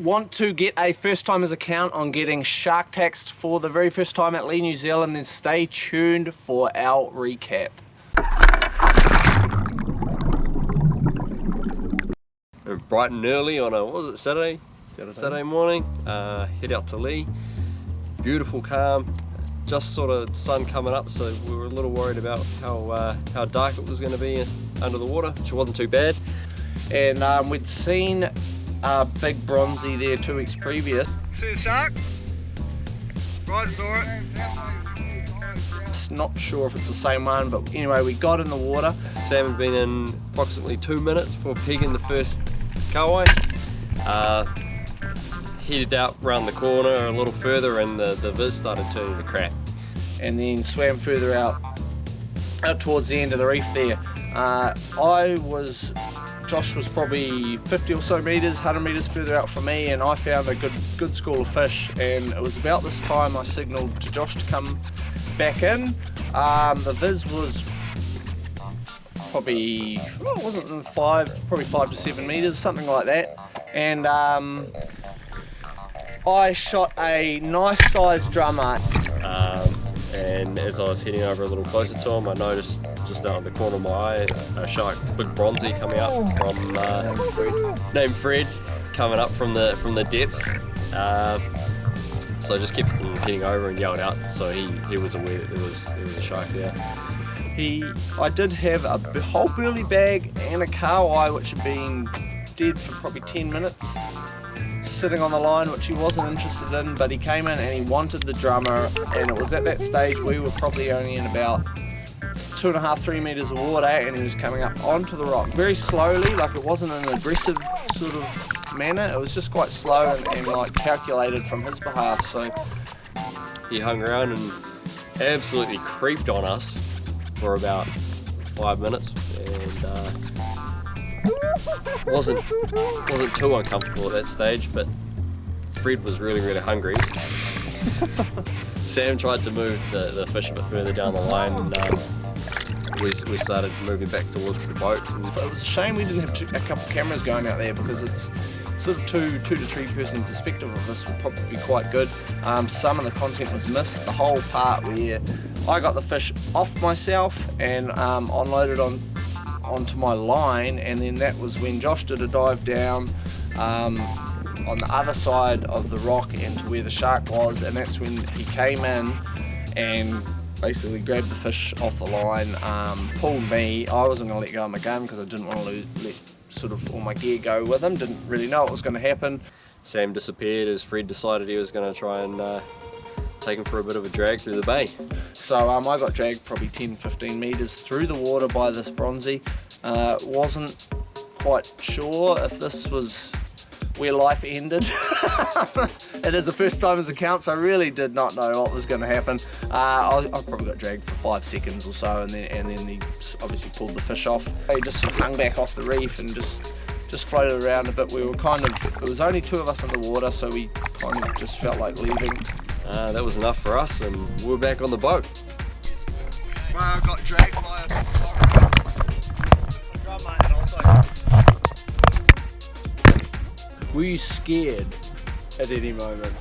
Want to get a first timer's account on getting shark taxed for the very first time at Leigh, New Zealand, then stay tuned for our recap. We're bright and early on a, what was it, Saturday morning. Head out to Leigh. Beautiful, calm, just sort of sun coming up, so we were a little worried about how dark it was going to be under the water, which wasn't too bad. And we'd seen a big bronzy there 2 weeks previous. See the shark? Right, saw it. Not sure if it's the same one, but anyway, we got in the water. Sam had been in approximately 2 minutes before pegging the first kahawai. Headed out round the corner a little further and the viz started turning to crap. And then swam further out towards the end of the reef there. Josh was probably 50 or so metres, 100 metres further out from me, and I found a good school of fish. And it was about this time I signalled to Josh to come back in. The viz was probably, well, it wasn't probably 5 to 7 metres, something like that. And I shot a nice sized drummer. And as I was heading over a little closer to him, I noticed just out of the corner of my eye a shark, big bronzy, coming up from named Fred, coming up from the depths. So I just kept heading over and yelled out, so he was aware that there was a shark there. I did have a whole burley bag and a kahawai which had been dead for probably 10 minutes. Sitting on the line, which he wasn't interested in, but he came in and he wanted the drummer, and it was at that stage we were probably only in about 2.5-3 metres of water, and he was coming up onto the rock very slowly, like it wasn't an aggressive sort of manner, it was just quite slow and like calculated from his behalf. So he hung around and absolutely creeped on us for about 5 minutes, and wasn't too uncomfortable at that stage, but Fred was really hungry. Sam tried to move the fish a bit further down the line, and we started moving back towards the boat. It was a shame we didn't have a couple of cameras going out there, because it's sort of two to three person perspective of this would probably be quite good. Some of the content was missed. The whole part where I got the fish off myself and unloaded onto my line, and then that was when Josh did a dive down on the other side of the rock into where the shark was, and that's when he came in and basically grabbed the fish off the line, pulled me. I wasn't going to let go of my gun because I didn't want to let sort of all my gear go with him, didn't really know what was going to happen. Sam disappeared as Fred decided he was going to try and take him for a bit of a drag through the bay. So I got dragged probably 10-15 metres through the water by this bronzy. Wasn't quite sure if this was where life ended. It is a first timer's account, so I really did not know what was going to happen. I probably got dragged for 5 seconds or so, and then he obviously pulled the fish off. He just sort of hung back off the reef and just floated around a bit. We were it was only 2 of us in the water, so we kind of just felt like leaving. That was enough for us, and we were back on the boat. Well, I got dragged by a drummer and also... Were you scared at any moment?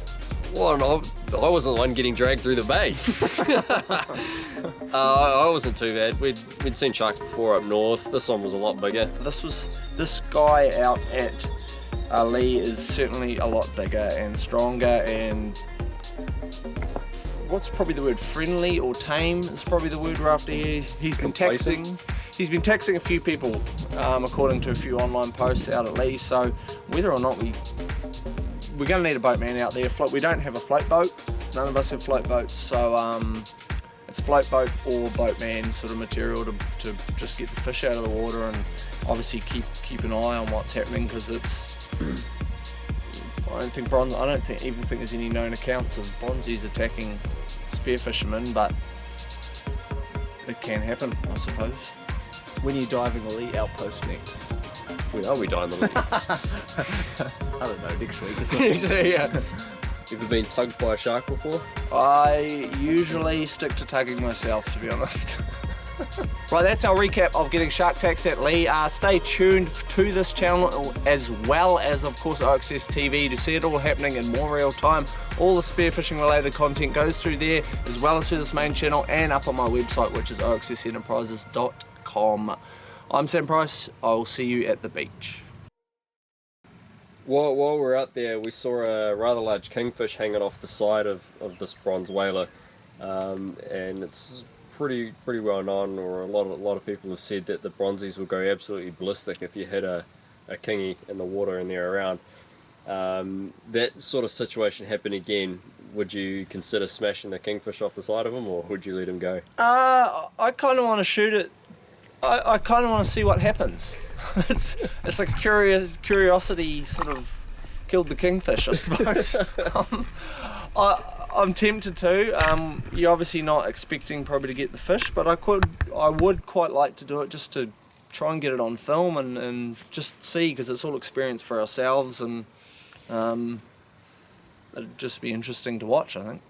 Well, no, I wasn't the one getting dragged through the bay. I wasn't too bad. We'd seen sharks before up north. This one was a lot bigger. This guy out at Leigh is certainly a lot bigger and stronger, and what's probably the word, friendly or tame is probably the word we're after here. He's been taxing a few people, according to a few online posts out at Leigh. So whether or not we're going to need a boatman out there. We don't have a float boat. None of us have float boats, so it's float boat or boatman sort of material to just get the fish out of the water, and obviously keep an eye on what's happening, because it's. I don't even think there's any known accounts of bronzies attacking spear fishermen, but it can happen, I suppose. When are you diving the Leigh outpost next? When are we diving the Leigh? I don't know, next week or something. Yeah. Ever been tugged by a shark before? I usually stick to tugging myself, to be honest. Right, that's our recap of getting shark attacks at Leigh. Stay tuned to this channel as well as, of course, OXS TV to see it all happening in more real time. All the spearfishing related content goes through there as well as through this main channel and up on my website, which is oxsenterprises.com. I'm Sam Price. I will see you at the beach. While we're out there, we saw a rather large kingfish hanging off the side of this bronze whaler, and it's pretty well known, or a lot of people have said that the bronzies will go absolutely ballistic if you hit a kingy in the water and they're around. That sort of situation happened again. Would you consider smashing the kingfish off the side of him, or would you let him go? I kind of want to shoot it. I kind of want to see what happens. It's like a curiosity sort of killed the kingfish, I suppose. I'm tempted to. You're obviously not expecting probably to get the fish, but I would quite like to do it just to try and get it on film and just see, because it's all experience for ourselves, and it'd just be interesting to watch, I think.